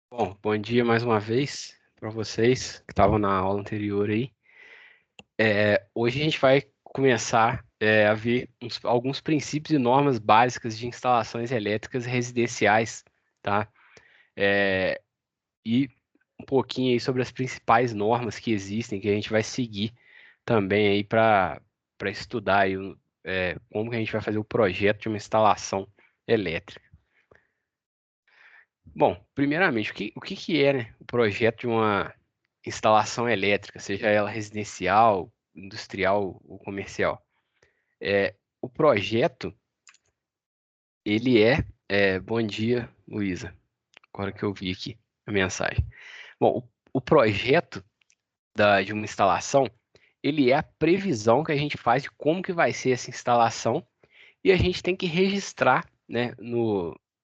Bom, bom dia mais uma vez para vocês que estavam na aula anterior aí. Hoje a gente vai começar a ver alguns princípios e normas básicas de instalações elétricas residenciais, tá? É, e um pouquinho aí sobre as principais normas que existem, que a gente vai seguir também aí para estudar aí, como que a gente vai fazer o projeto de uma instalação elétrica. Bom, primeiramente, o que é, né, o projeto de uma instalação elétrica, seja ela residencial, industrial ou comercial? O projeto, bom dia, Luísa, agora que eu vi aqui a mensagem. Bom, o projeto de uma instalação, ele é a previsão que a gente faz de como que vai ser essa instalação e a gente tem que registrar, né,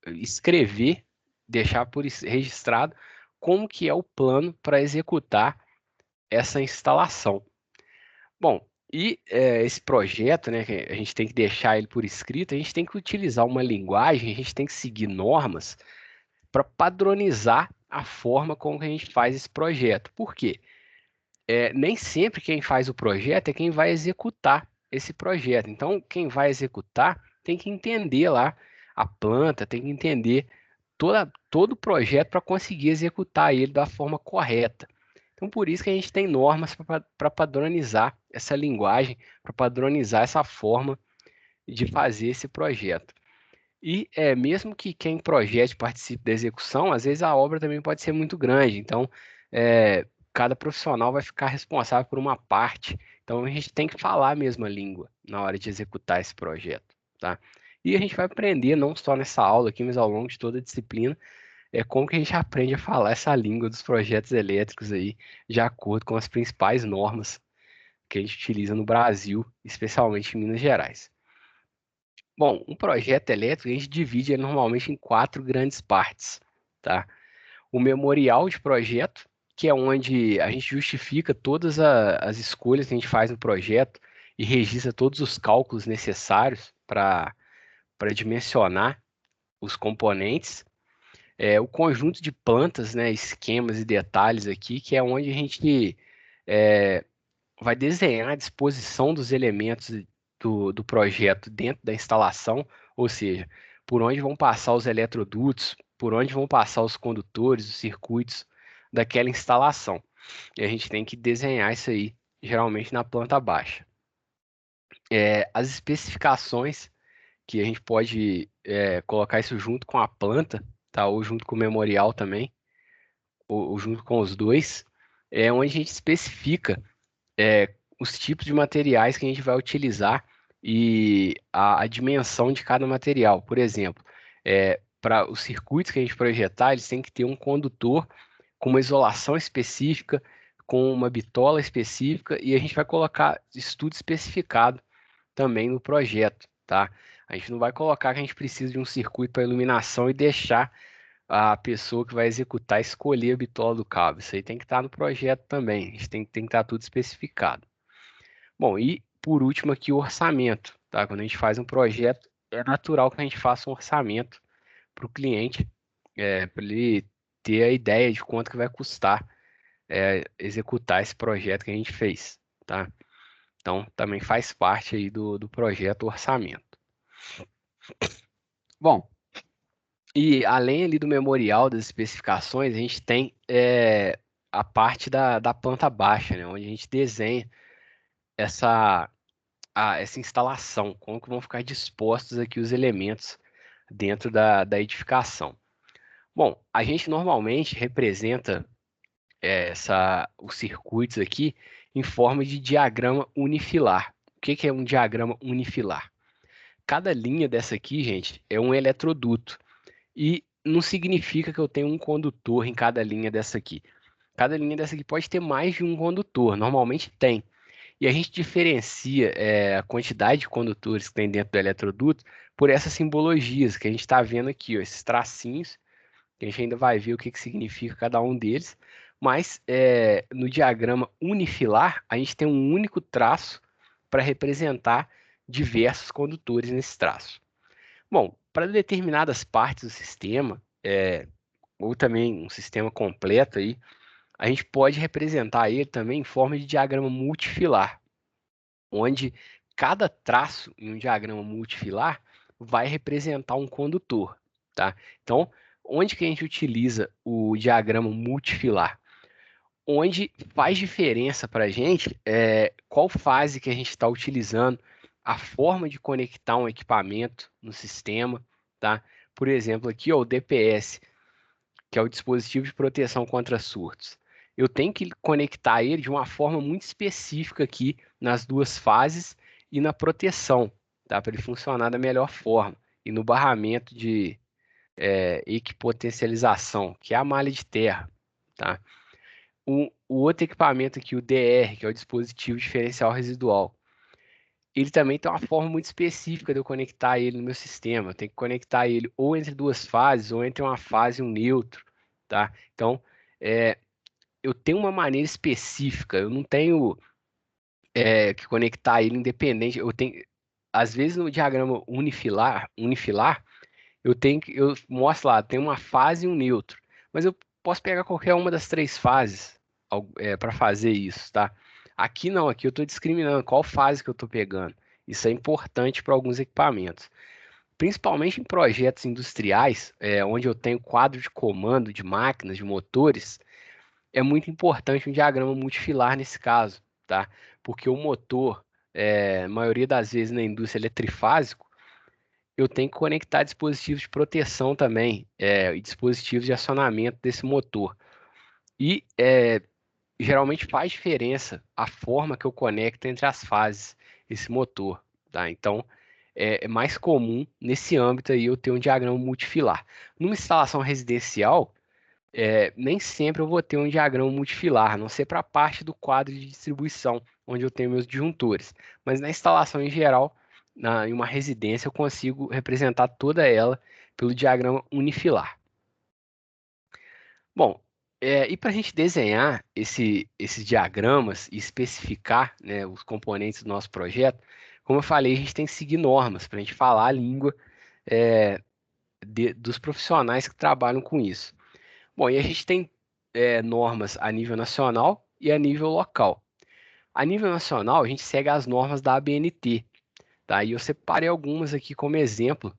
escrever, deixar registrado como que é o plano para executar essa instalação. Bom, esse projeto, né, que a gente tem que deixar ele por escrito, a gente tem que utilizar uma linguagem, a gente tem que seguir normas para padronizar a forma como que a gente faz esse projeto. Por quê? Nem sempre quem faz o projeto é quem vai executar esse projeto. Então, quem vai executar tem que entender lá a planta, tem que entender todo o projeto para conseguir executar ele da forma correta. Então, por isso que a gente tem normas para padronizar essa linguagem, para padronizar essa forma de fazer esse projeto. E mesmo que quem projete participe da execução, às vezes a obra também pode ser muito grande. Então, cada profissional vai ficar responsável por uma parte. Então, a gente tem que falar a mesma língua na hora de executar esse projeto, tá? E a gente vai aprender, não só nessa aula aqui, mas ao longo de toda a disciplina, como que a gente aprende a falar essa língua dos projetos elétricos aí, de acordo com as principais normas que a gente utiliza no Brasil, especialmente em Minas Gerais. Bom, um projeto elétrico a gente divide ele normalmente em quatro grandes partes, tá? O memorial de projeto, que é onde a gente justifica todas as escolhas que a gente faz no projeto e registra todos os cálculos necessários para dimensionar os componentes. O conjunto de plantas, né, esquemas e detalhes aqui, que é onde a gente é, vai desenhar a disposição dos elementos do projeto dentro da instalação, ou seja, por onde vão passar os eletrodutos, por onde vão passar os condutores, os circuitos daquela instalação. E a gente tem que desenhar isso aí, geralmente na planta baixa. As especificações que a gente pode colocar isso junto com a planta, tá? Ou junto com o memorial também, ou junto com os dois, onde a gente especifica os tipos de materiais que a gente vai utilizar e a dimensão de cada material. Por exemplo, para os circuitos que a gente projetar, eles têm que ter um condutor com uma isolação específica, com uma bitola específica, e a gente vai colocar estudo especificado também no projeto, tá? A gente não vai colocar que a gente precisa de um circuito para iluminação e deixar a pessoa que vai executar escolher a bitola do cabo. Isso aí tem que estar no projeto também. A gente tem que estar tudo especificado. Bom, e por último aqui o orçamento, tá? Quando a gente faz um projeto, é natural que a gente faça um orçamento para o cliente, para ele ter a ideia de quanto que vai custar executar esse projeto que a gente fez, tá? Então, também faz parte aí do projeto orçamento. Bom, e além ali do memorial das especificações, a gente tem a parte da planta baixa, né? Onde a gente desenha essa essa instalação, como que vão ficar dispostos aqui os elementos dentro da edificação. Bom, a gente normalmente representa os circuitos aqui em forma de diagrama unifilar. O que que é um diagrama unifilar? Cada linha dessa aqui, gente, é um eletroduto. E não significa que eu tenho um condutor em cada linha dessa aqui. Cada linha dessa aqui pode ter mais de um condutor, normalmente tem. E a gente diferencia a quantidade de condutores que tem dentro do eletroduto por essas simbologias que a gente está vendo aqui, ó, esses tracinhos, que a gente ainda vai ver o que, que significa cada um deles. Mas no diagrama unifilar, a gente tem um único traço para representar diversos condutores nesse traço. Bom, para determinadas partes do sistema, ou também um sistema completo aí, a gente pode representar ele também em forma de diagrama multifilar, onde cada traço em um diagrama multifilar vai representar um condutor, tá? Então, onde que a gente utiliza o diagrama multifilar? Onde faz diferença para a gente qual fase que a gente está utilizando, a forma de conectar um equipamento no sistema, tá? Por exemplo, aqui ó, o DPS, que é o dispositivo de proteção contra surtos. Eu tenho que conectar ele de uma forma muito específica aqui nas duas fases e na proteção, tá? Para ele funcionar da melhor forma. E no barramento de equipotencialização, que é a malha de terra, tá? O outro equipamento aqui, o DR, que é o dispositivo diferencial residual, ele também tem uma forma muito específica de eu conectar ele no meu sistema. Eu tenho que conectar ele ou entre duas fases, ou entre uma fase e um neutro, tá? Então, eu tenho uma maneira específica, eu não tenho que conectar ele independente. Eu tenho, às vezes no diagrama unifilar, eu mostro lá, tem uma fase e um neutro, mas eu posso pegar qualquer uma das três fases para fazer isso, tá? Aqui não, aqui eu estou discriminando qual fase que eu estou pegando. Isso é importante para alguns equipamentos, principalmente em projetos industriais, onde eu tenho quadro de comando de máquinas, de motores. É muito importante um diagrama multifilar nesse caso, tá? Porque o motor, a maioria das vezes na indústria ele é trifásico, eu tenho que conectar dispositivos de proteção também, e dispositivos de acionamento desse motor. E geralmente faz diferença a forma que eu conecto entre as fases esse motor, tá? Então é mais comum nesse âmbito aí eu ter um diagrama multifilar. Numa instalação residencial, nem sempre eu vou ter um diagrama multifilar, a não ser para a parte do quadro de distribuição, onde eu tenho meus disjuntores. Mas na instalação em geral, em uma residência, eu consigo representar toda ela pelo diagrama unifilar. Bom, e para a gente desenhar esses diagramas e especificar, né, os componentes do nosso projeto, como eu falei, a gente tem que seguir normas para a gente falar a língua dos profissionais que trabalham com isso. Bom, e a gente tem normas a nível nacional e a nível local. A nível nacional, a gente segue as normas da ABNT, tá? E eu separei algumas aqui como exemplo,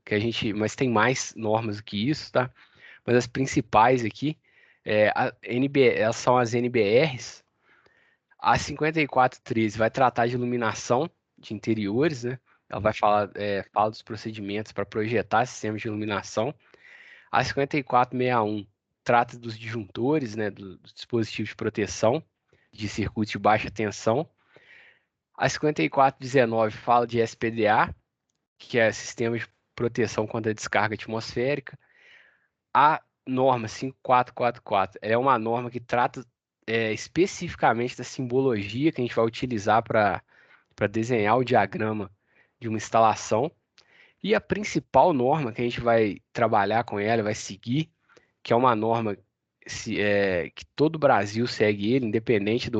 mas tem mais normas do que isso, tá? Mas as principais aqui, elas são as NBRs. A 5413 vai tratar de iluminação de interiores, né? Ela vai fala dos procedimentos para projetar sistemas de iluminação. A 5461 trata dos disjuntores, né, dos dispositivos de proteção de circuitos de baixa tensão. A 5419 fala de SPDA, que é Sistema de Proteção contra a Descarga Atmosférica. A norma 5444 é uma norma que trata especificamente da simbologia que a gente vai utilizar para desenhar o diagrama de uma instalação. E a principal norma que a gente vai trabalhar com ela, vai seguir, que é uma norma que todo o Brasil segue ele, independente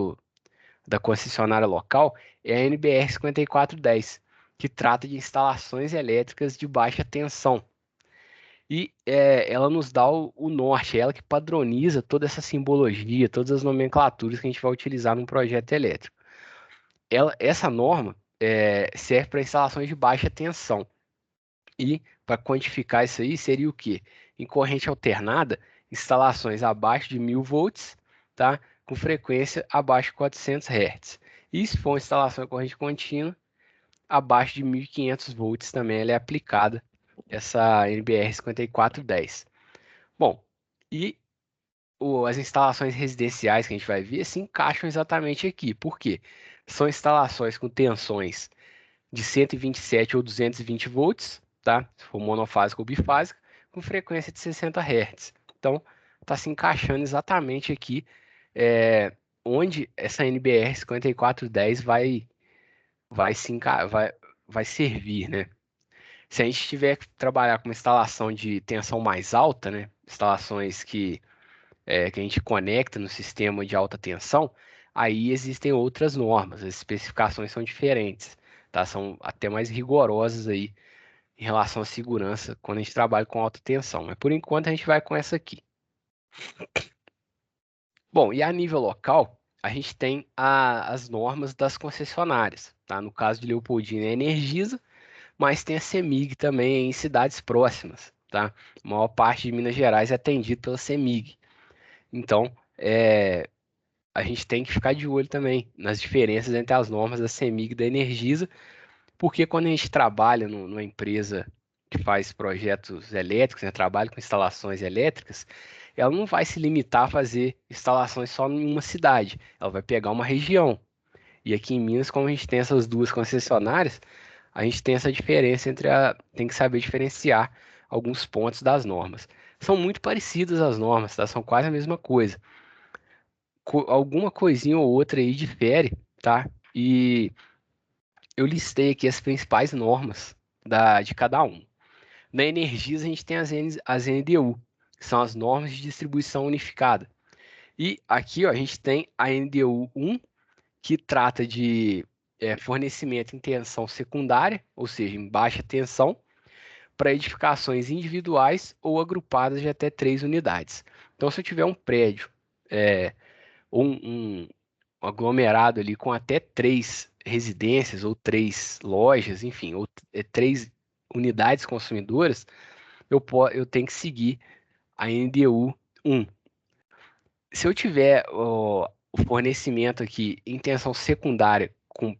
da concessionária local, é a NBR 5410, que trata de instalações elétricas de baixa tensão. E ela nos dá o norte, é ela que padroniza toda essa simbologia, todas as nomenclaturas que a gente vai utilizar num projeto elétrico. Essa norma serve para instalações de baixa tensão. E para quantificar isso aí, seria o quê? Em corrente alternada, instalações abaixo de 1000 volts, tá? Com frequência abaixo de 400 Hz. E se for uma instalação em corrente contínua, abaixo de 1500 volts também ela é aplicada, essa NBR 5410. Bom, e as instalações residenciais que a gente vai ver se encaixam exatamente aqui. Por quê? São instalações com tensões de 127 ou 220 volts, tá? Se for monofásica ou bifásica, com frequência de 60 Hz. Então, está se encaixando exatamente aqui onde essa NBR 5410 vai servir, né? Se a gente tiver que trabalhar com uma instalação de tensão mais alta, né? Instalações que a gente conecta no sistema de alta tensão, aí existem outras normas, as especificações são diferentes, tá? São até mais rigorosas aí em relação à segurança quando a gente trabalha com alta tensão. Mas por enquanto a gente vai com essa aqui. Bom, e a nível local, a gente tem as normas das concessionárias, tá? No caso de Leopoldina é Energisa, mas tem a CEMIG também em cidades próximas, tá? A maior parte de Minas Gerais é atendido pela CEMIG. Então, a gente tem que ficar de olho também nas diferenças entre as normas da CEMIG e da Energisa, porque quando a gente trabalha numa empresa que faz projetos elétricos, né, trabalha com instalações elétricas, ela não vai se limitar a fazer instalações só em uma cidade, ela vai pegar uma região. E aqui em Minas, como a gente tem essas duas concessionárias, a gente tem essa diferença tem que saber diferenciar alguns pontos das normas. São muito parecidas as normas, tá? São quase a mesma coisa. Alguma coisinha ou outra aí difere, tá? E eu listei aqui as principais normas de cada um. Na Energisa, a gente tem as NDU, que são as normas de distribuição unificada. E aqui, ó, a gente tem a NDU 1, que trata de fornecimento em tensão secundária, ou seja, em baixa tensão, para edificações individuais ou agrupadas de até 3 unidades. Então, se eu tiver um prédio ou um aglomerado ali com até 3 residências ou 3 lojas, enfim, ou 3 unidades consumidoras, eu tenho que seguir a NDU 1. Se eu tiver o fornecimento aqui em tensão secundária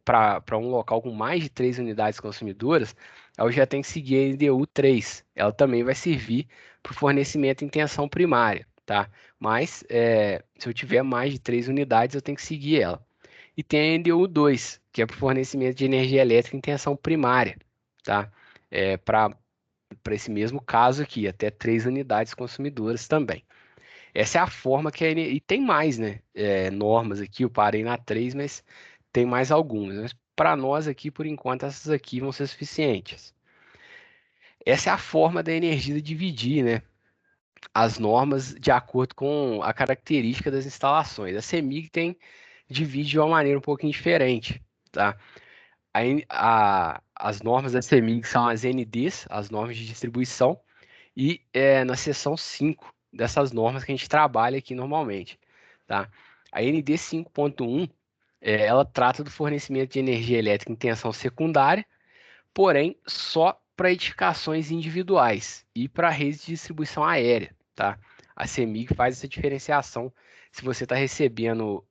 para um local com mais de 3 unidades consumidoras, eu já tenho que seguir a NDU 3. Ela também vai servir para o fornecimento em tensão primária, tá? Mas se eu tiver mais de 3 unidades, eu tenho que seguir ela. E tem a NDU 2, que é para o fornecimento de energia elétrica em tensão primária, tá? Para esse mesmo caso aqui, até 3 unidades consumidoras também. Essa é a forma que e tem mais, né? Normas aqui, eu parei na 3, mas tem mais algumas. Mas para nós aqui, por enquanto, essas aqui vão ser suficientes. Essa é a forma da Energisa dividir, né? As normas de acordo com a característica das instalações. A CEMIG divide de uma maneira um pouquinho diferente, tá? As normas da CEMIG são as NDs, as normas de distribuição, e na seção 5 dessas normas que a gente trabalha aqui normalmente, tá? A ND 5.1, ela trata do fornecimento de energia elétrica em tensão secundária, porém só para edificações individuais e para redes de distribuição aérea, tá? A CEMIG faz essa diferenciação se você está recebendo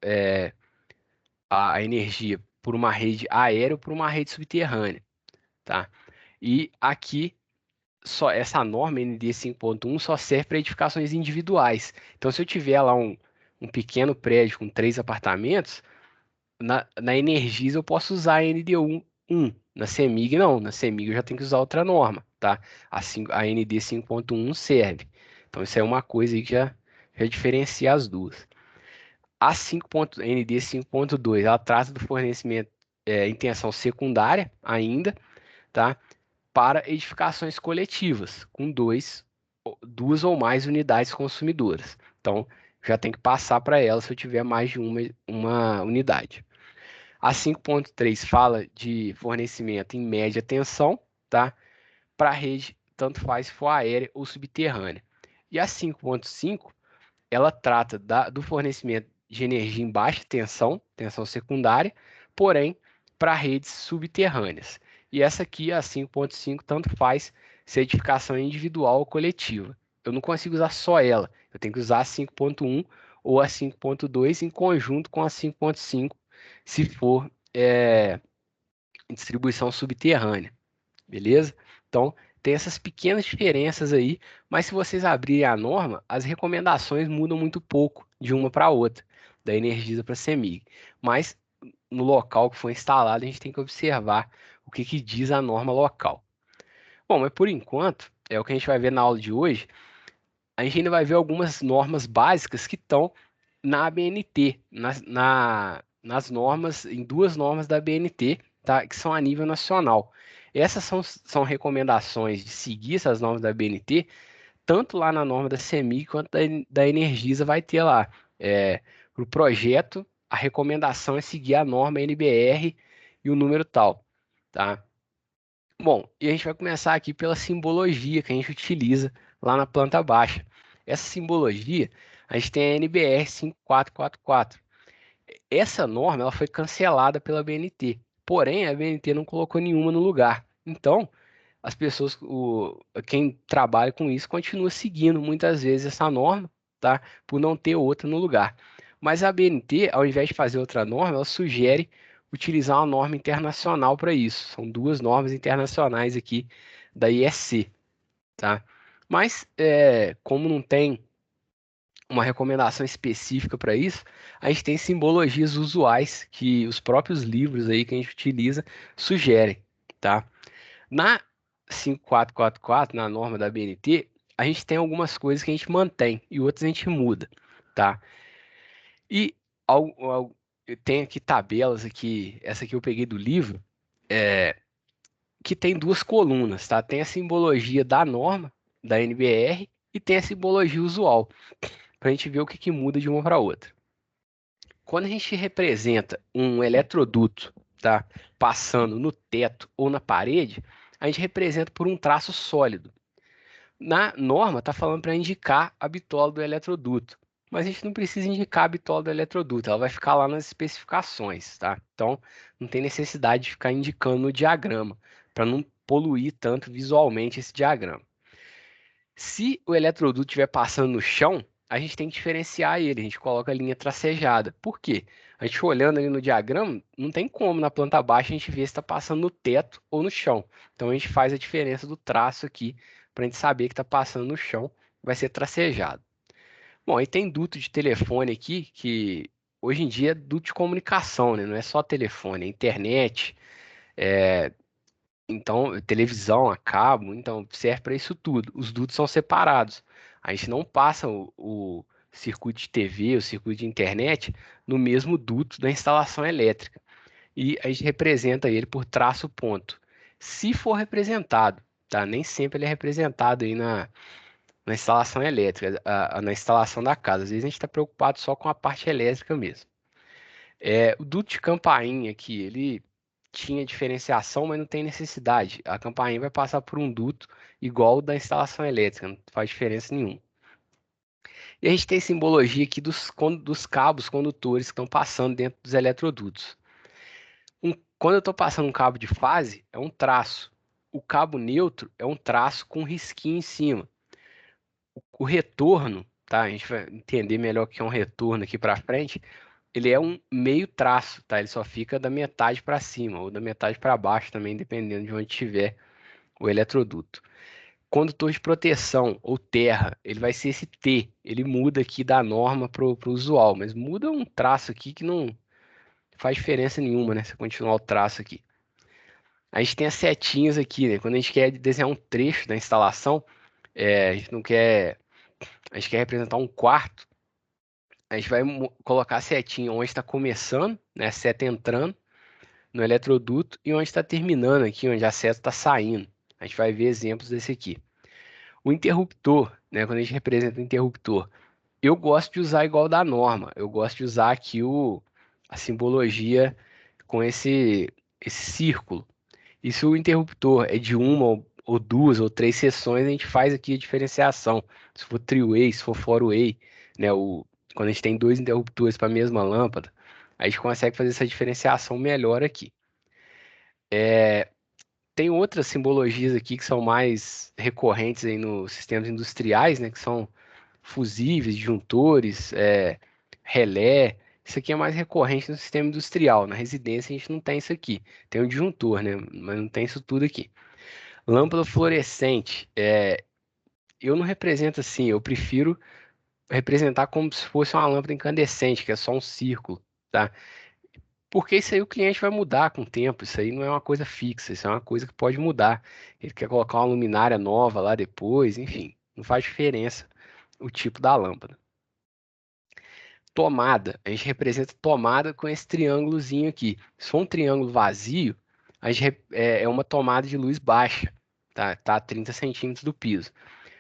a energia por uma rede aérea ou por uma rede subterrânea, tá? E aqui só essa norma ND 5.1 só serve para edificações individuais. Então, se eu tiver lá um pequeno prédio com 3 apartamentos, na Energisa eu posso usar a ND 1. Na CEMIG não, na CEMIG eu já tenho que usar outra norma, tá? A ND 5.1 serve. Então, isso é uma coisa aí que já diferencia as duas. A ND 5.2, ela trata do fornecimento em tensão secundária ainda, tá? Para edificações coletivas, com duas ou mais unidades consumidoras. Então, já tem que passar para ela se eu tiver mais de uma unidade. A 5.3 fala de fornecimento em média tensão, tá? Para a rede, tanto faz se for aérea ou subterrânea. E a 5.5, ela trata do fornecimento de energia em baixa tensão, tensão secundária, porém para redes subterrâneas. E essa aqui, a 5.5, tanto faz se a edificação é individual ou coletiva. Eu não consigo usar só ela, eu tenho que usar a 5.1 ou a 5.2 em conjunto com a 5.5, se for em distribuição subterrânea, beleza? Então, tem essas pequenas diferenças aí, mas se vocês abrirem a norma, as recomendações mudam muito pouco de uma para outra, da Energisa para a CEMIG. Mas no local que foi instalado, a gente tem que observar o que diz a norma local. Bom, mas por enquanto, é o que a gente vai ver na aula de hoje. A gente ainda vai ver algumas normas básicas que estão na ABNT, nas normas, em 2 normas da ABNT, tá, que são a nível nacional. Essas são recomendações de seguir essas normas da ABNT, tanto lá na norma da CEMIG quanto da Energisa vai ter lá. Para o projeto, a recomendação é seguir a norma NBR e o número tal, tá? Bom, e a gente vai começar aqui pela simbologia que a gente utiliza lá na planta baixa. Essa simbologia, a gente tem a NBR 5444. Essa norma ela foi cancelada pela BNT, porém a BNT não colocou nenhuma no lugar. Então, as pessoas, quem trabalha com isso, continua seguindo muitas vezes essa norma, tá? Por não ter outra no lugar. Mas a BNT, ao invés de fazer outra norma, ela sugere utilizar uma norma internacional para isso. São duas normas internacionais aqui da IEC, tá? Mas, como não tem uma recomendação específica para isso, a gente tem simbologias usuais que os próprios livros aí que a gente utiliza sugerem, tá? Na 5444, na norma da BNT, a gente tem algumas coisas que a gente mantém e outras a gente muda, tá? E tem aqui tabelas aqui, essa aqui eu peguei do livro, que tem duas colunas, tá? Tem a simbologia da norma, da NBR, e tem a simbologia usual, para a gente ver o que muda de uma para outra. Quando a gente representa um eletroduto, tá, passando no teto ou na parede, a gente representa por um traço sólido. Na norma, está falando para indicar a bitola do eletroduto, mas a gente não precisa indicar a bitola do eletroduto, ela vai ficar lá nas especificações, tá? Então, não tem necessidade de ficar indicando no diagrama, para não poluir tanto visualmente esse diagrama. Se o eletroduto estiver passando no chão, a gente tem que diferenciar ele, a gente coloca a linha tracejada. Por quê? A gente olhando ali no diagrama, não tem como na planta baixa a gente ver se está passando no teto ou no chão. Então a gente faz a diferença do traço aqui, para a gente saber que está passando no chão, vai ser tracejado. Bom, aí tem duto de telefone aqui, que hoje em dia é duto de comunicação, né? Não é só telefone, é internet, então, televisão a cabo, então serve para isso tudo. Os dutos são separados. A gente não passa o circuito de TV, o circuito de internet no mesmo duto da instalação elétrica. E a gente representa ele por traço ponto. Se for representado, tá? Nem sempre ele é representado aí na instalação elétrica, na instalação da casa. Às vezes a gente está preocupado só com a parte elétrica mesmo. O duto de campainha aqui, ele tinha diferenciação, mas não tem necessidade. A campainha vai passar por um duto igual o da instalação elétrica, não faz diferença nenhuma. E a gente tem simbologia aqui dos cabos condutores que estão passando dentro dos eletrodutos. Quando eu estou passando um cabo de fase, é um traço. O cabo neutro é um traço com um risquinho em cima. O retorno, tá? A gente vai entender melhor o que é um retorno aqui para frente. Ele é um meio traço, tá? Ele só fica da metade para cima ou da metade para baixo também, dependendo de onde estiver o eletroduto. Condutor de proteção ou terra, ele vai ser esse T. Ele muda aqui da norma para o usual, mas muda um traço aqui que não faz diferença nenhuma, né? Se continuar o traço aqui. A gente tem as setinhas aqui, né? Quando a gente quer desenhar um trecho da instalação, a gente não quer, a gente quer representar um quarto, a gente vai colocar a setinha onde está começando, né? A seta entrando no eletroduto e onde está terminando aqui, onde a seta está saindo. A gente vai ver exemplos desse aqui. O interruptor, né, quando a gente representa o interruptor, eu gosto de usar igual da norma. Eu gosto de usar aqui a simbologia com esse círculo. E se o interruptor é de uma ou duas ou três seções, a gente faz aqui a diferenciação. Se for three-way, se for four-way, né, quando a gente tem dois interruptores para a mesma lâmpada, a gente consegue fazer essa diferenciação melhor aqui. Tem outras simbologias aqui que são mais recorrentes aí nos sistemas industriais, né? Que são fusíveis, disjuntores, relé. Isso aqui é mais recorrente no sistema industrial. Na residência a gente não tem isso aqui. Tem o disjuntor, né? Mas não tem isso tudo aqui. Lâmpada fluorescente. Eu não represento assim. Eu prefiro representar como se fosse uma lâmpada incandescente, que é só um círculo, tá? Porque isso aí o cliente vai mudar com o tempo, isso aí não é uma coisa fixa, isso é uma coisa que pode mudar. Ele quer colocar uma luminária nova lá depois, enfim, não faz diferença o tipo da lâmpada. Tomada, a gente representa tomada com esse triângulozinho aqui. Se for um triângulo vazio, é uma tomada de luz baixa, tá a 30 centímetros do piso.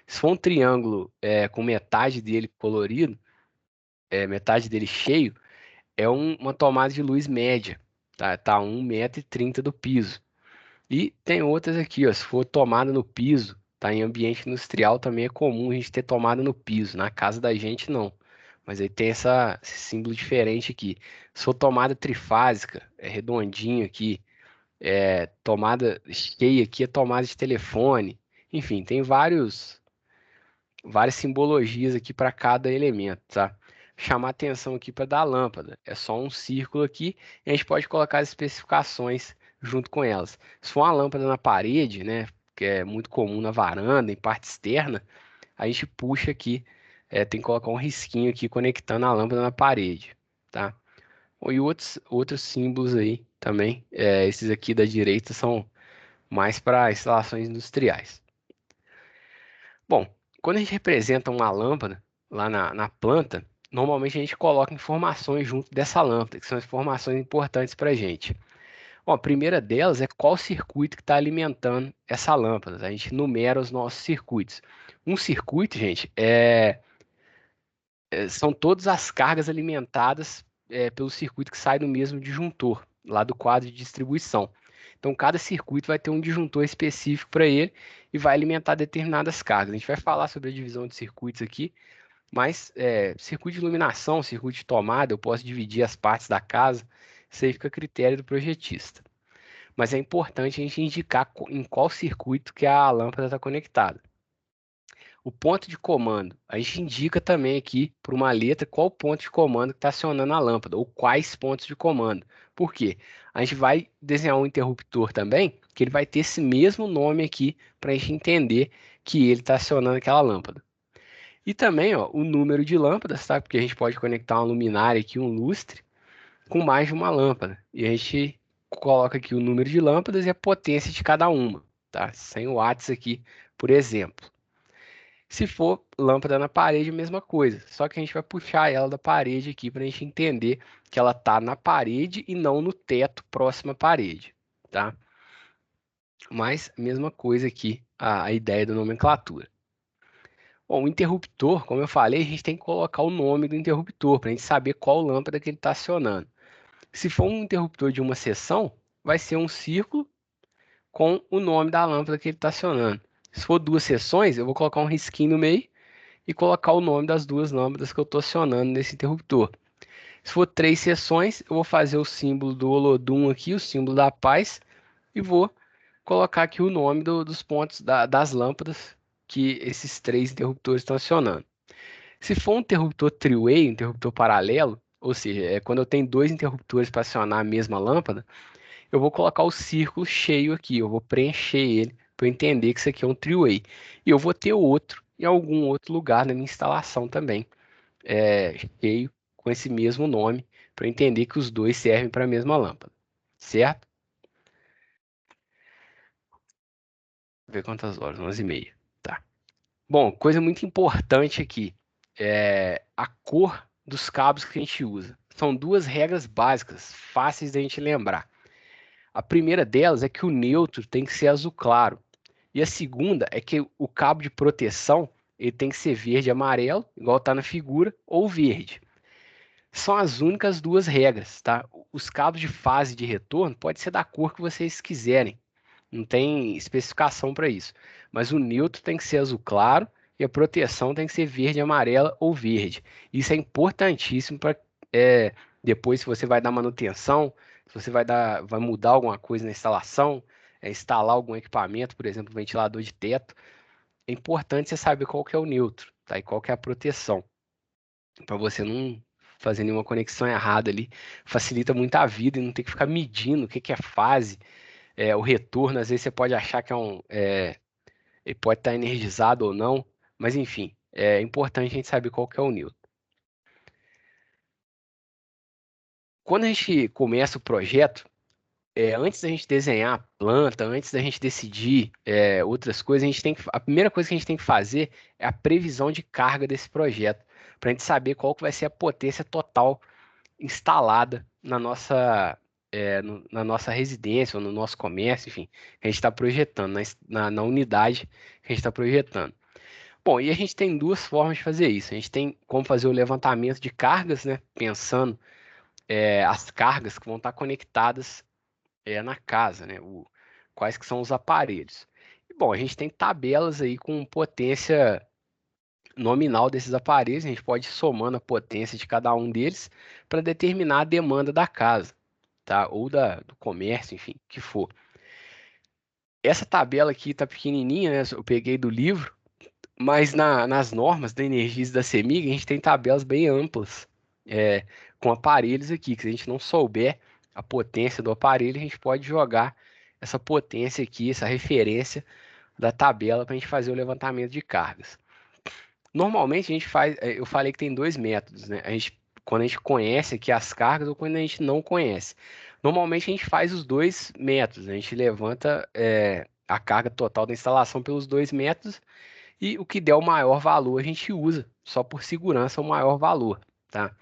Se for um triângulo com metade dele colorido, metade dele cheio, é uma tomada de luz média, tá a 1,30 m do piso. E tem outras aqui, ó, se for tomada no piso, tá em ambiente industrial também é comum a gente ter tomada no piso, na casa da gente não. Mas aí tem esse símbolo diferente aqui. Se for tomada trifásica, é redondinho aqui. Tomada cheia aqui é tomada de telefone. Enfim, tem várias simbologias aqui para cada elemento, tá? Chamar atenção aqui para da lâmpada. É só um círculo aqui e a gente pode colocar as especificações junto com elas. Se for uma lâmpada na parede, né, que é muito comum na varanda, em parte externa, a gente puxa aqui, tem que colocar um risquinho aqui conectando a lâmpada na parede, tá? E outros símbolos aí também. Esses aqui da direita são mais para instalações industriais. Bom, quando a gente representa uma lâmpada lá na planta, normalmente a gente coloca informações junto dessa lâmpada, que são informações importantes para a gente. Bom, a primeira delas é qual circuito que está alimentando essa lâmpada. A gente numera os nossos circuitos. Um circuito, gente, são todas as cargas alimentadas pelo circuito que sai do mesmo disjuntor, lá do quadro de distribuição. Então, cada circuito vai ter um disjuntor específico para ele e vai alimentar determinadas cargas. A gente vai falar sobre a divisão de circuitos aqui, mas circuito de iluminação, circuito de tomada, eu posso dividir as partes da casa, isso aí fica a critério do projetista. Mas é importante a gente indicar em qual circuito que a lâmpada está conectada. O ponto de comando, a gente indica também aqui por uma letra qual ponto de comando que está acionando a lâmpada, ou quais pontos de comando. Por quê? A gente vai desenhar um interruptor também, que ele vai ter esse mesmo nome aqui, para a gente entender que ele está acionando aquela lâmpada. E também, ó, o número de lâmpadas, tá? Porque a gente pode conectar uma luminária aqui, um lustre, com mais de uma lâmpada. E a gente coloca aqui o número de lâmpadas e a potência de cada uma, tá? 100 watts aqui, por exemplo. Se for lâmpada na parede, mesma coisa. Só que a gente vai puxar ela da parede aqui para a gente entender que ela está na parede e não no teto próximo à parede, tá? Mas mesma coisa aqui, a ideia da nomenclatura. Bom, o interruptor, como eu falei, a gente tem que colocar o nome do interruptor para a gente saber qual lâmpada que ele está acionando. Se for um interruptor de uma seção, vai ser um círculo com o nome da lâmpada que ele está acionando. Se for duas seções, eu vou colocar um risquinho no meio e colocar o nome das duas lâmpadas que eu estou acionando nesse interruptor. Se for três seções, eu vou fazer o símbolo do Olodum aqui, o símbolo da paz, e vou colocar aqui o nome dos pontos das lâmpadas que esses três interruptores estão acionando. Se for um interruptor three-way, interruptor paralelo, ou seja, é quando eu tenho dois interruptores para acionar a mesma lâmpada, eu vou colocar o círculo cheio aqui, eu vou preencher ele para eu entender que isso aqui é um three-way. E eu vou ter outro em algum outro lugar na minha instalação também, cheio com esse mesmo nome, para eu entender que os dois servem para a mesma lâmpada, certo? Vou ver quantas horas, 11h30. Tá. Bom, coisa muito importante aqui é a cor dos cabos que a gente usa. São duas regras básicas, fáceis da gente lembrar. A primeira delas é que o neutro tem que ser azul claro. E a segunda é que o cabo de proteção ele tem que ser verde e amarelo, igual está na figura, ou verde. São as únicas duas regras, tá? Os cabos de fase de retorno pode ser da cor que vocês quiserem. Não tem especificação para isso. Mas o neutro tem que ser azul claro e a proteção tem que ser verde, amarela ou verde. Isso é importantíssimo para depois, se você vai dar manutenção, se você vai mudar alguma coisa na instalação, instalar algum equipamento, por exemplo, ventilador de teto, é importante você saber qual que é o neutro, tá? E qual que é a proteção, para você não fazer nenhuma conexão errada ali. Facilita muito a vida e não ter que ficar medindo o que que é fase, o retorno. Às vezes você pode achar que ele pode estar energizado ou não, mas enfim, é importante a gente saber qual que é o neutro. Quando a gente começa o projeto, antes da gente desenhar a planta, antes da gente decidir outras coisas, a primeira coisa que a gente tem que fazer é a previsão de carga desse projeto, para a gente saber qual que vai ser a potência total instalada na nossa residência ou no nosso comércio, enfim, que a gente está projetando, na unidade que a gente está projetando. Bom, e a gente tem duas formas de fazer isso. A gente tem como fazer o levantamento de cargas, né? Pensando as cargas que vão estar conectadas na casa, né? Quais que são os aparelhos. E, bom, a gente tem tabelas aí com potência nominal desses aparelhos, a gente pode ir somando a potência de cada um deles para determinar a demanda da casa, tá? Ou do comércio, enfim, que for. Essa tabela aqui está pequenininha, né? Eu peguei do livro, mas nas normas da Energisa e da CEMIG, a gente tem tabelas bem amplas, com aparelhos aqui, que se a gente não souber a potência do aparelho, a gente pode jogar essa potência aqui, essa referência da tabela para a gente fazer o levantamento de cargas. Normalmente a gente faz, eu falei que tem dois métodos, né? Quando a gente conhece aqui as cargas ou quando a gente não conhece. Normalmente a gente faz os dois métodos, né? A gente levanta a carga total da instalação pelos dois métodos e o que der o maior valor a gente usa, só por segurança o maior valor, tá?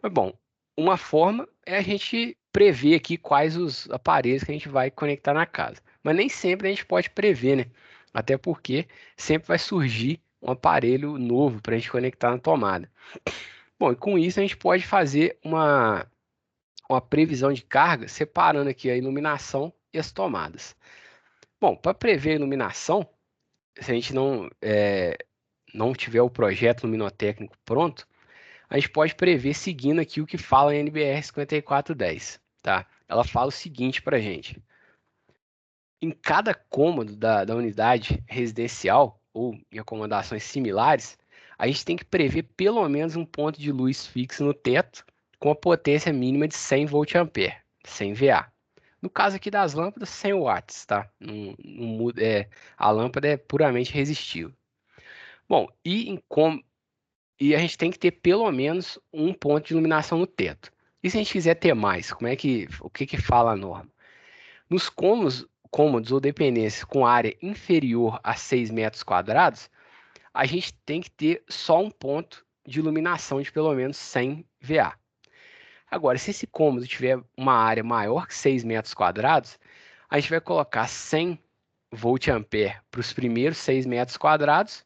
Mas bom, uma forma é a gente prever aqui quais os aparelhos que a gente vai conectar na casa. Mas nem sempre a gente pode prever, né? Até porque sempre vai surgir um aparelho novo para a gente conectar na tomada. Bom, e com isso a gente pode fazer uma previsão de carga separando aqui a iluminação e as tomadas. Bom, para prever a iluminação, se a gente não tiver o projeto luminotécnico pronto, a gente pode prever seguindo aqui o que fala a NBR 5410, tá? Ela fala o seguinte para a gente: em cada cômodo da unidade residencial ou em acomodações similares, a gente tem que prever pelo menos um ponto de luz fixo no teto com a potência mínima de 100 volt-ampere, 100 VA. No caso aqui das lâmpadas, 100 watts, tá? Não muda, a lâmpada é puramente resistível. Bom, e a gente tem que ter pelo menos um ponto de iluminação no teto. E se a gente quiser ter mais, o que que fala a norma? Nos cômodos ou dependências com área inferior a 6 metros quadrados, a gente tem que ter só um ponto de iluminação de pelo menos 100 VA. Agora, se esse cômodo tiver uma área maior que 6 metros quadrados, a gente vai colocar 100 volt-ampere para os primeiros 6 metros quadrados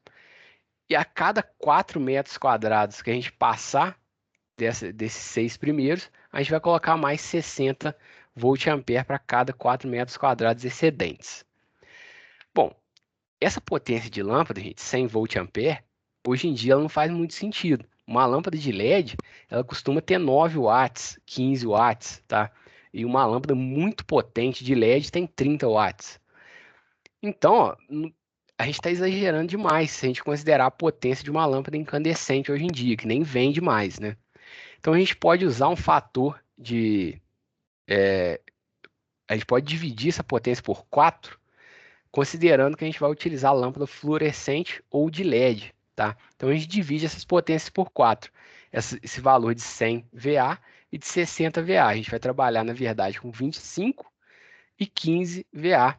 e a cada 4 metros quadrados que a gente passar desses 6 primeiros, a gente vai colocar mais 60 volt-ampere para cada 4 metros quadrados excedentes. Bom, essa potência de lâmpada, gente, 100 volt-ampere, hoje em dia ela não faz muito sentido. Uma lâmpada de LED, ela costuma ter 9 watts, 15 watts, tá? E uma lâmpada muito potente de LED tem 30 watts. Então, ó, a gente está exagerando demais se a gente considerar a potência de uma lâmpada incandescente hoje em dia, que nem vende mais, né? Então a gente pode usar um fator de. A gente pode dividir essa potência por 4, considerando que a gente vai utilizar lâmpada fluorescente ou de LED, tá? Então a gente divide essas potências por 4. Esse valor de 100 VA e de 60 VA. A gente vai trabalhar, na verdade, com 25 e 15 VA,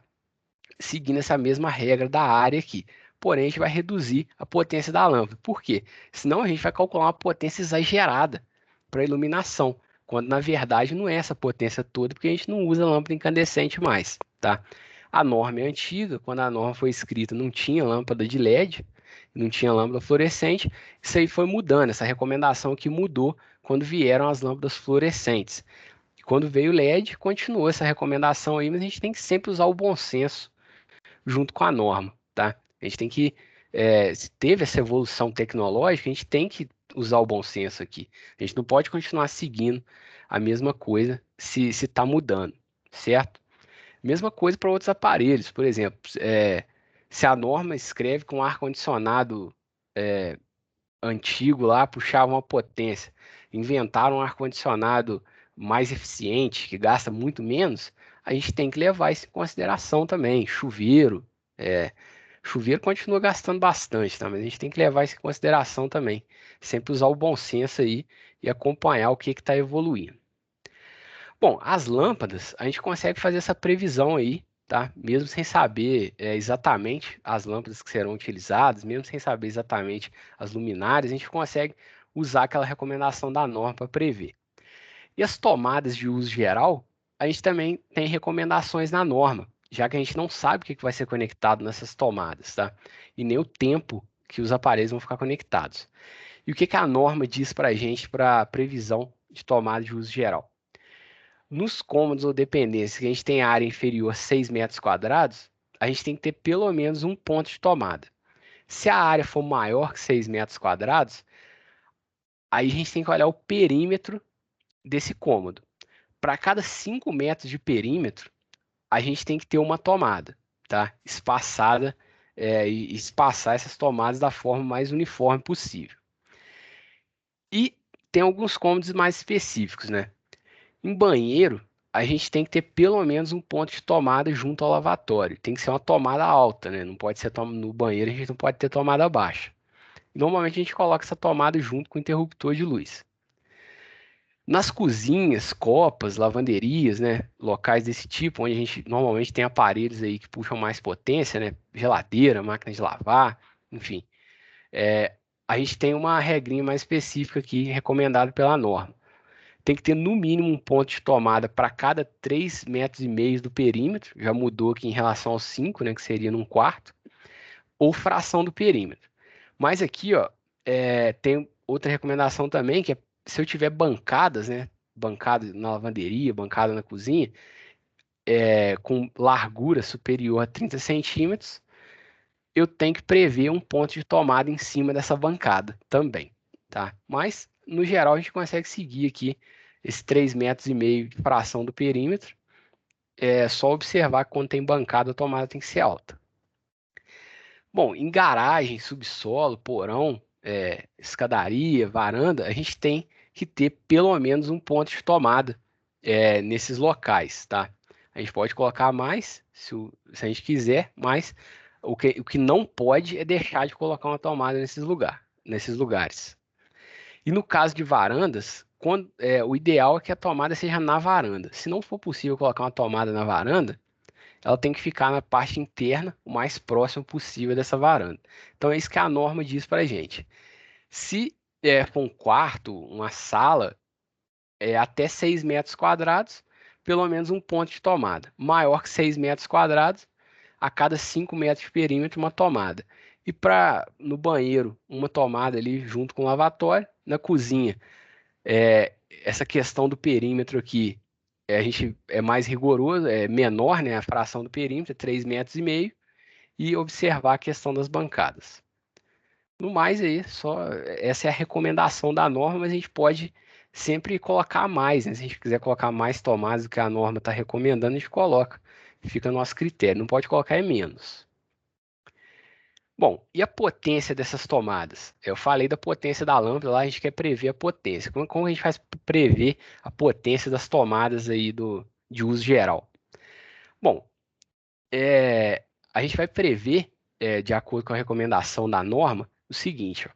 seguindo essa mesma regra da área aqui. Porém, a gente vai reduzir a potência da lâmpada. Por quê? Senão a gente vai calcular uma potência exagerada para iluminação, quando na verdade não é essa potência toda, porque a gente não usa lâmpada incandescente mais, tá? A norma é antiga, quando a norma foi escrita não tinha lâmpada de LED, não tinha lâmpada fluorescente, isso aí foi mudando, essa recomendação que mudou quando vieram as lâmpadas fluorescentes. E quando veio o LED, continuou essa recomendação aí, mas a gente tem que sempre usar o bom senso junto com a norma, tá? A gente tem que, se teve essa evolução tecnológica, a gente tem que usar o bom senso aqui. A gente não pode continuar seguindo a mesma coisa se está mudando, certo? Mesma coisa para outros aparelhos, por exemplo, se a norma escreve com ar-condicionado antigo lá, puxava uma potência, inventaram um ar-condicionado mais eficiente, que gasta muito menos, a gente tem que levar isso em consideração também. É, chuveiro continua gastando bastante, tá? Mas a gente tem que levar isso em consideração também. Sempre usar o bom senso aí e acompanhar o que está evoluindo. Bom, as lâmpadas, a gente consegue fazer essa previsão aí, tá? Mesmo sem saber exatamente as lâmpadas que serão utilizadas, mesmo sem saber exatamente as luminárias, a gente consegue usar aquela recomendação da norma para prever. E as tomadas de uso geral, a gente também tem recomendações na norma, já que a gente não sabe o que vai ser conectado nessas tomadas, tá? E nem o tempo que os aparelhos vão ficar conectados. E o que a norma diz para a gente para previsão de tomada de uso geral? Nos cômodos ou dependências que a gente tem área inferior a 6 metros quadrados, a gente tem que ter pelo menos um ponto de tomada. Se a área for maior que 6 metros quadrados, aí a gente tem que olhar o perímetro desse cômodo. Para cada 5 metros de perímetro, a gente tem que ter uma tomada, tá? Espaçada, e espaçar essas tomadas da forma mais uniforme possível. E tem alguns cômodos mais específicos, né? Em banheiro, a gente tem que ter pelo menos um ponto de tomada junto ao lavatório. Tem que ser uma tomada alta, né? Não pode ser no banheiro, a gente não pode ter tomada baixa. Normalmente a gente coloca essa tomada junto com o interruptor de luz. Nas cozinhas, copas, lavanderias, né, locais desse tipo, onde a gente normalmente tem aparelhos aí que puxam mais potência, né, geladeira, máquina de lavar, enfim, a gente tem uma regrinha mais específica aqui, recomendada pela norma. Tem que ter no mínimo um ponto de tomada para cada 3,5 metros do perímetro, já mudou aqui em relação aos 5, né, que seria num quarto, ou fração do perímetro. Mas aqui, ó, tem outra recomendação também, que é se eu tiver bancadas, né? Bancada na lavanderia, bancada na cozinha, com largura superior a 30 centímetros, eu tenho que prever um ponto de tomada em cima dessa bancada também, tá? Mas, no geral, a gente consegue seguir aqui esses 3,5 metros de fração do perímetro. É só observar que quando tem bancada, a tomada tem que ser alta. Bom, em garagem, subsolo, porão, escadaria, varanda, a gente tem que ter pelo menos um ponto de tomada nesses locais, tá? A gente pode colocar mais, se a gente quiser, mas o que não pode é deixar de colocar uma tomada nesses lugares. E no caso de varandas, o ideal é que a tomada seja na varanda. Se não for possível colocar uma tomada na varanda, ela tem que ficar na parte interna, o mais próximo possível dessa varanda. Então é isso que a norma diz para a gente. Se for um quarto, uma sala, até 6 metros quadrados, pelo menos um ponto de tomada. Maior que 6 metros quadrados, a cada 5 metros de perímetro, uma tomada. E no banheiro, uma tomada ali junto com o lavatório. Na cozinha, essa questão do perímetro aqui, a gente é mais rigoroso, é menor, né? A fração do perímetro é 3,5 metros, e observar a questão das bancadas. No mais aí, só essa é a recomendação da norma, mas a gente pode sempre colocar mais, né? Se a gente quiser colocar mais tomadas do que a norma está recomendando, a gente coloca. Fica a nosso critério. Não pode colocar menos. Bom, e a potência dessas tomadas? Eu falei da potência da lâmpada, lá a gente quer prever a potência. Como a gente faz para prever a potência das tomadas aí de uso geral? Bom, é, a gente vai prever, de acordo com a recomendação da norma, o seguinte: ó,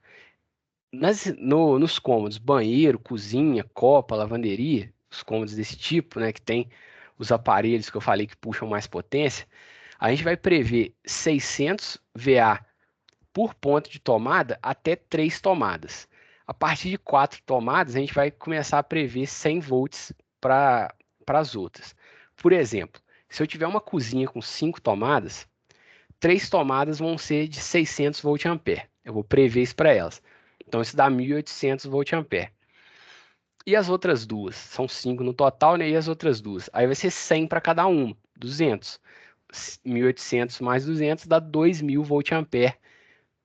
nos cômodos banheiro, cozinha, copa, lavanderia, os cômodos desse tipo, né, que tem os aparelhos que eu falei que puxam mais potência, a gente vai prever 600 VA por ponto de tomada até 3 tomadas. A partir de 4 tomadas, a gente vai começar a prever 100 volts para as outras. Por exemplo, se eu tiver uma cozinha com 5 tomadas, 3 tomadas vão ser de 600 volt-ampere. Eu vou prever isso para elas. Então, isso dá 1.800 volt-ampere. E as outras duas? São 5 no total, né? E as outras duas? Aí vai ser 100 para cada uma, 200. 1.800 mais 200 dá 2.000 volt-ampere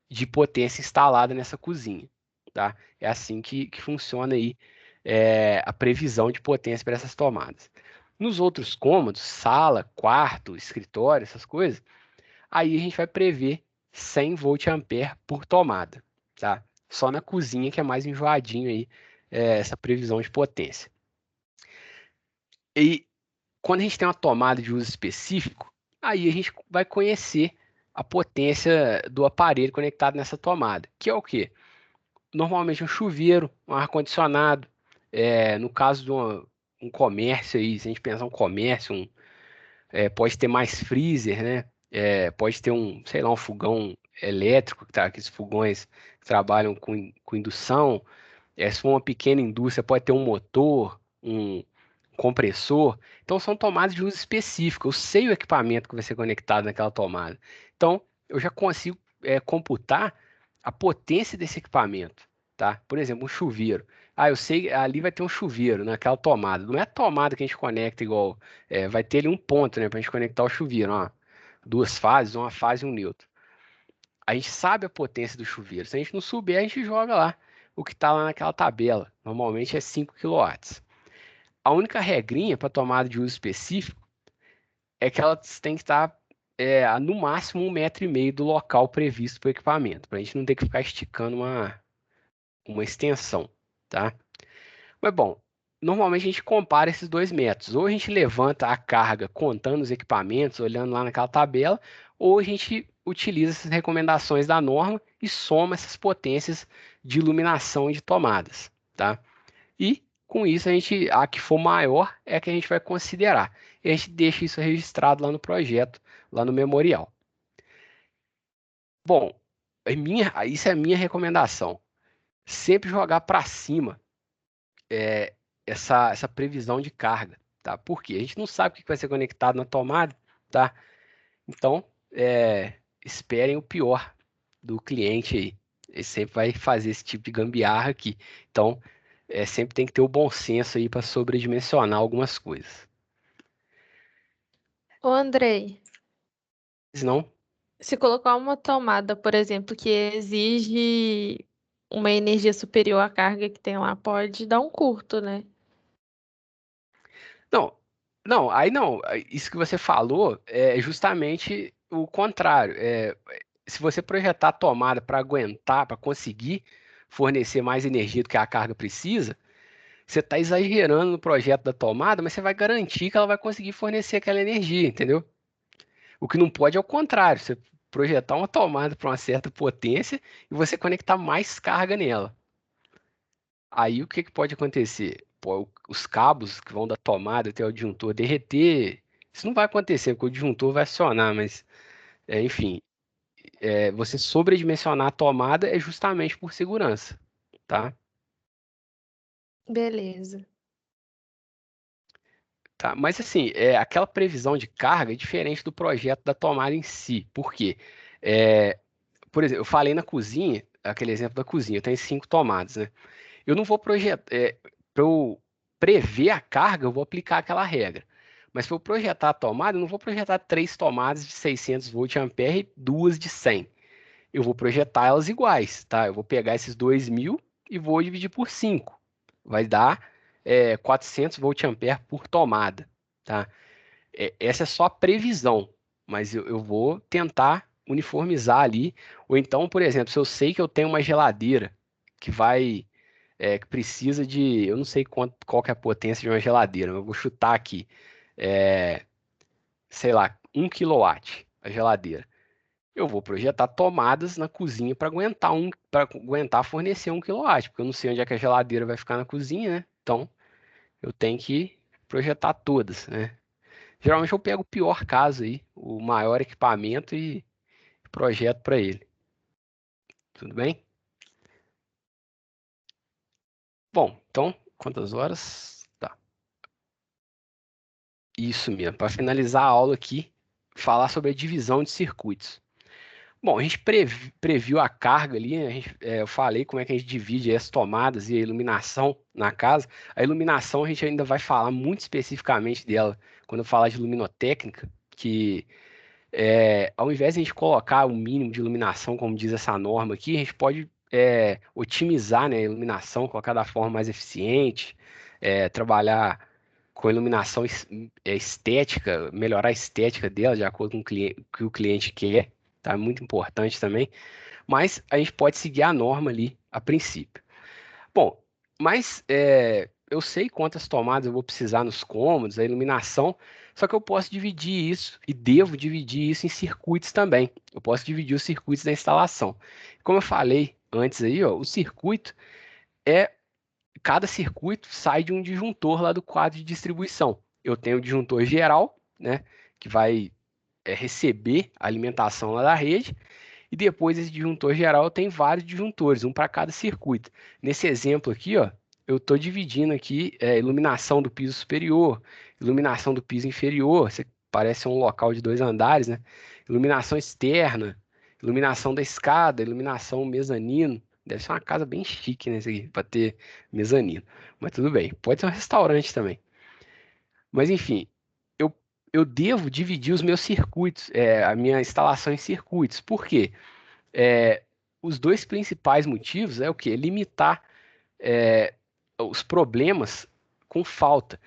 de potência instalada nessa cozinha, tá? É assim que funciona aí, a previsão de potência para essas tomadas. Nos outros cômodos, sala, quarto, escritório, essas coisas, aí a gente vai prever 100 volt-ampere por tomada, tá? Só na cozinha que é mais enjoadinho aí, essa previsão de potência. E quando a gente tem uma tomada de uso específico, aí a gente vai conhecer a potência do aparelho conectado nessa tomada, que é o quê? Normalmente um chuveiro, um ar-condicionado, no caso de um comércio aí, se a gente pensar um comércio, pode ter mais freezer, né? Pode ter sei lá, um fogão elétrico, tá? Aqueles fogões que trabalham com indução. Se for uma pequena indústria, pode ter um motor, um compressor. Então, são tomadas de uso específico. Eu sei o equipamento que vai ser conectado naquela tomada. Então, eu já consigo computar a potência desse equipamento, tá? Por exemplo, um chuveiro. Ah, eu sei, ali vai ter um chuveiro naquela tomada. Não é a tomada que a gente conecta igual. Vai ter ali um ponto, né, para a gente conectar o chuveiro. Ó, duas fases, uma fase e um neutro. a gente sabe a potência do chuveiro. Se a gente não souber, a gente joga lá o que está lá naquela tabela. Normalmente é 5 kW. A única regrinha para tomada de uso específico é que elas têm que estar a no máximo 1,5 m do local previsto para o equipamento, para a gente não ter que ficar esticando uma extensão, tá? Mas bom, normalmente a gente compara esses dois métodos. Ou a gente levanta a carga contando os equipamentos, olhando lá naquela tabela, ou a gente utiliza essas recomendações da norma e soma essas potências de iluminação e de tomadas, tá? E com isso a que for maior é a que a gente vai considerar. E a gente deixa isso registrado lá no projeto, lá no memorial. Bom, isso é a minha recomendação. Sempre jogar para cima essa previsão de carga, tá? Porque a gente não sabe o que vai ser conectado na tomada, tá? Então, esperem o pior do cliente aí. Ele sempre vai fazer esse tipo de gambiarra aqui. Então, sempre tem que ter o bom senso aí para sobredimensionar algumas coisas. Ô, Andrei, Senão, se colocar uma tomada, por exemplo, que exige uma energia superior à carga que tem lá, pode dar um curto, né? não, não, aí não. Isso que você falou é justamente o contrário. Se você projetar a tomada para aguentar, para conseguir fornecer mais energia do que a carga precisa, você está exagerando no projeto da tomada, mas você vai garantir que ela vai conseguir fornecer aquela energia, entendeu? O que não pode é o contrário, você projetar uma tomada para uma certa potência e você conectar mais carga nela. Aí o que que pode acontecer? Pô, os cabos que vão da tomada até o disjuntor derreter. Isso não vai acontecer, porque o disjuntor vai acionar, mas enfim, você sobredimensionar a tomada é justamente por segurança, tá? Beleza. Tá, mas assim, aquela previsão de carga é diferente do projeto da tomada em si. Por quê? É, por exemplo, eu falei na cozinha, aquele exemplo da cozinha, eu tenho 5 tomadas, né? Eu não vou projetar, para eu prever a carga, eu vou aplicar aquela regra. Mas para eu projetar a tomada, eu não vou projetar 3 tomadas de 600 volt ampere e duas de 100. Eu vou projetar elas iguais, tá? Eu vou pegar esses 2.000 e vou dividir por 5. Vai dar 400 volt ampere por tomada, tá? Essa é só a previsão, mas eu vou tentar uniformizar ali. Ou então, por exemplo, se eu sei que eu tenho uma geladeira que que precisa de, eu não sei qual que é a potência de uma geladeira, mas eu vou chutar aqui, é, sei lá, 1 kW a geladeira. Eu vou projetar tomadas na cozinha para aguentar fornecer 1 kW, porque eu não sei onde é que a geladeira vai ficar na cozinha, né? Então, eu tenho que projetar todas, né? Geralmente eu pego o pior caso aí, o maior equipamento e projeto para ele. Tudo bem? Bom, então, quantas horas? Tá. Isso mesmo. Para finalizar a aula aqui, falar sobre a divisão de circuitos. Bom, a gente previu a carga ali, né? Eu falei como é que a gente divide as tomadas e a iluminação na casa. A iluminação a gente ainda vai falar muito especificamente dela quando eu falar de luminotécnica, que ao invés de a gente colocar o mínimo de iluminação, como diz essa norma aqui, a gente pode otimizar, né, a iluminação, colocar da forma mais eficiente, trabalhar com iluminação estética, melhorar a estética dela de acordo com o que o cliente quer, tá? Muito importante também. Mas a gente pode seguir a norma ali a princípio. Bom, mas eu sei quantas tomadas eu vou precisar nos cômodos, a iluminação, só que eu posso dividir isso e devo dividir isso em circuitos também. Eu posso dividir os circuitos da instalação. Como eu falei antes aí, ó, o circuito é cada circuito sai de um disjuntor lá do quadro de distribuição. Eu tenho o disjuntor geral, né, que vai receber a alimentação lá da rede, e depois esse disjuntor geral tem vários disjuntores, um para cada circuito. Nesse exemplo aqui, ó, eu estou dividindo aqui iluminação do piso superior, iluminação do piso inferior, você parece um local de 2 andares, né? Iluminação externa, iluminação da escada, iluminação mezanino. Deve ser uma casa bem chique, né, isso aqui, para ter mezanino. Mas tudo bem, pode ser um restaurante também. Mas enfim, eu, eu devo dividir os meus circuitos, a minha instalação em circuitos. Por quê? Os dois principais motivos é o quê? Limitar os problemas com falta.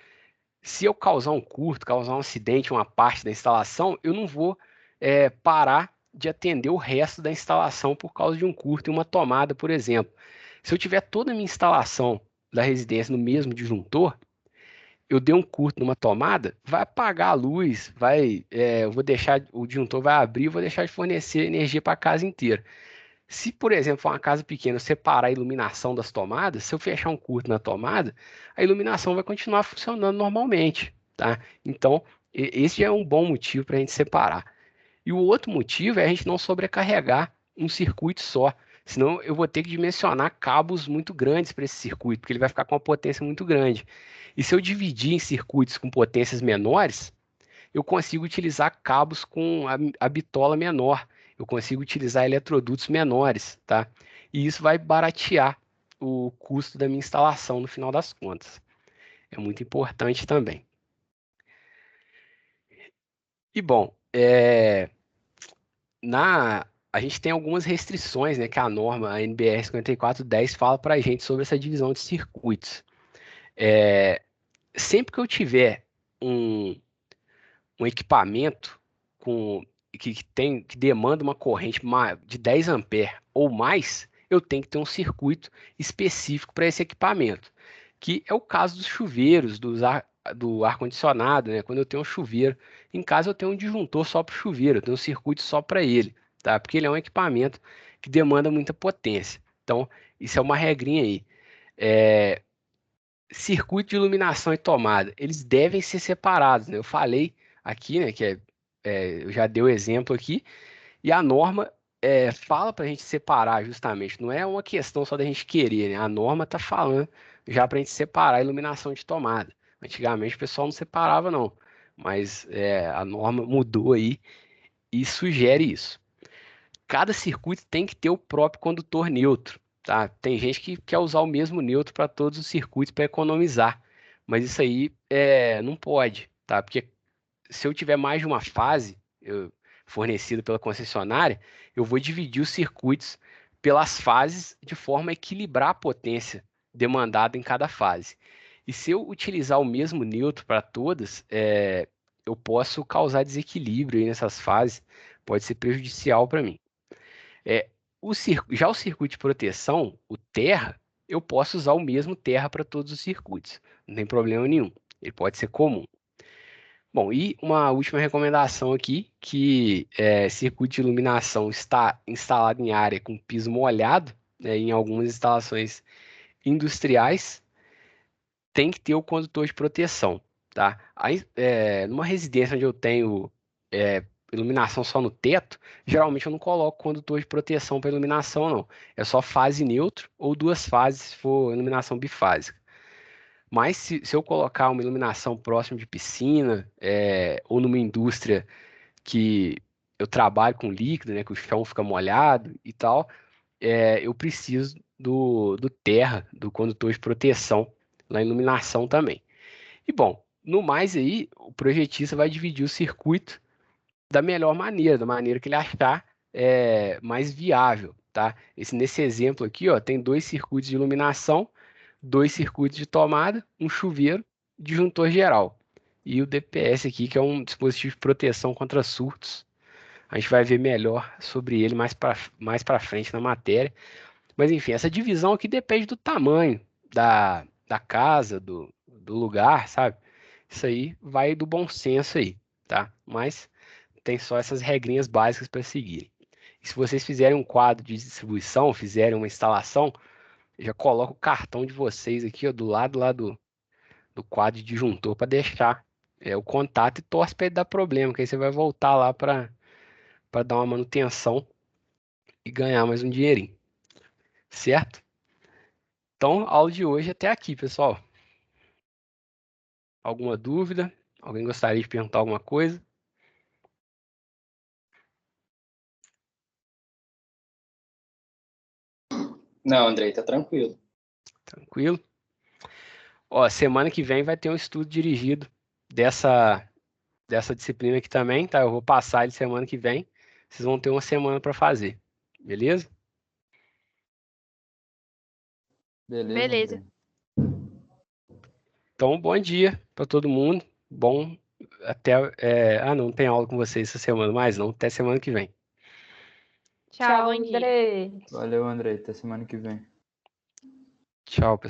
Se eu causar um curto, causar um acidente, uma parte da instalação, eu não vou parar de atender o resto da instalação por causa de um curto e uma tomada, por exemplo. Se eu tiver toda a minha instalação da residência no mesmo disjuntor, eu dei um curto numa tomada, vai apagar a luz, eu vou deixar, o disjuntor vai abrir, eu vou deixar de fornecer energia para a casa inteira. Se, por exemplo, for uma casa pequena, eu separar a iluminação das tomadas, se eu fechar um curto na tomada, a iluminação vai continuar funcionando normalmente, tá? Então, esse já é um bom motivo para a gente separar. E o outro motivo é a gente não sobrecarregar um circuito só. Senão eu vou ter que dimensionar cabos muito grandes para esse circuito, porque ele vai ficar com uma potência muito grande. E se eu dividir em circuitos com potências menores, eu consigo utilizar cabos com a bitola menor. Eu consigo utilizar eletrodutos menores, tá? E isso vai baratear o custo da minha instalação no final das contas. É muito importante também. E bom, a gente tem algumas restrições, né, que a norma, a NBR 5410, fala para a gente sobre essa divisão de circuitos. Sempre que eu tiver um, um equipamento que demanda uma corrente de 10 amperes ou mais, eu tenho que ter um circuito específico para esse equipamento, que é o caso dos chuveiros, do ar-condicionado, né? Quando eu tenho um chuveiro em casa, eu tenho um disjuntor só para o chuveiro, eu tenho um circuito só para ele, tá? Porque ele é um equipamento que demanda muita potência. Então, isso é uma regrinha aí. É, Circuito de iluminação e tomada, eles devem ser separados, né? Eu falei aqui, né, eu já dei o exemplo aqui, e a norma fala para a gente separar justamente, não é uma questão só da gente querer, né? A norma está falando já para a gente separar a iluminação de tomada. Antigamente o pessoal não separava, não, mas a norma mudou aí e sugere isso. Cada circuito tem que ter o próprio condutor neutro, tá? Tem gente que quer usar o mesmo neutro para todos os circuitos para economizar, mas isso aí não pode, tá? Porque se eu tiver mais de uma fase fornecida pela concessionária, eu vou dividir os circuitos pelas fases de forma a equilibrar a potência demandada em cada fase. E se eu utilizar o mesmo neutro para todas, eu posso causar desequilíbrio aí nessas fases, pode ser prejudicial para mim. É, já o circuito de proteção, o terra, eu posso usar o mesmo terra para todos os circuitos, não tem problema nenhum. Ele pode ser comum. Bom, e uma última recomendação aqui, que circuito de iluminação está instalado em área com piso molhado, né, em algumas instalações industriais, tem que ter o condutor de proteção, tá? Numa residência onde eu tenho iluminação só no teto, geralmente eu não coloco condutor de proteção para iluminação, não. É só fase neutro ou duas fases se for iluminação bifásica. Mas se eu colocar uma iluminação próxima de piscina, ou numa indústria que eu trabalho com líquido, né, que o chão fica molhado e tal, eu preciso do terra, do condutor de proteção na iluminação também. E bom, no mais aí, o projetista vai dividir o circuito da melhor maneira, da maneira que ele achar mais viável, tá? Nesse exemplo aqui, ó, tem dois circuitos de iluminação, dois circuitos de tomada, um chuveiro, disjuntor geral. E o DPS aqui, que é um dispositivo de proteção contra surtos. A gente vai ver melhor sobre ele mais para frente na matéria. Mas enfim, essa divisão aqui depende do tamanho da casa, do lugar, sabe? Isso aí vai do bom senso aí, tá? Mas tem só essas regrinhas básicas para seguir. E se vocês fizerem um quadro de distribuição, fizerem uma instalação, eu já coloco o cartão de vocês aqui, ó, do lado lá do quadro de disjuntor para deixar o contato e torce para ele dar problema, que aí você vai voltar lá para dar uma manutenção e ganhar mais um dinheirinho, certo? Então, a aula de hoje é até aqui, pessoal. Alguma dúvida? Alguém gostaria de perguntar alguma coisa? Não, Andrei, tá tranquilo. Tranquilo? Ó, semana que vem vai ter um estudo dirigido dessa disciplina aqui também, tá? Eu vou passar ele semana que vem. Vocês vão ter uma semana para fazer, Beleza? Beleza. Andrei. Então, bom dia para todo mundo. Bom, até. Não tem aula com vocês essa semana mais, não. Até semana que vem. Tchau, bom dia. Valeu, Andrei. Até semana que vem. Tchau, pessoal.